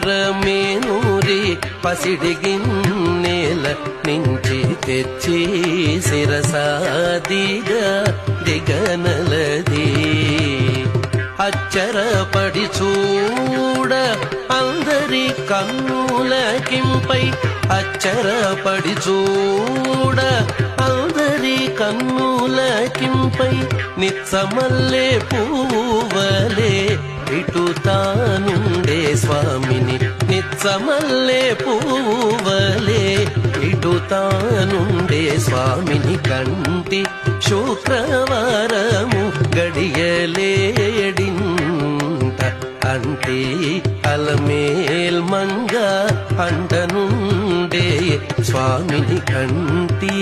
పచ్చకప్పురమేనూరి పసిడిగిన్నెల నుంచి తెచ్చి శిరసాదిగా దిగనలది అచ్చరపడి చూడ అందరి కన్నులకింపై అచ్చరపడి చూడ అందరి కన్నులకింపై నిత్సమల్లే పూవలే ఇటు తానుండే స్వామిని నిత్సమల్లే పూవలే ఇటు తానుండే స్వామిని కంటి శుక్రవారము గడియలేడింట అంటే అలమేల్ మంగ అంటనుండే స్వామిని కంటి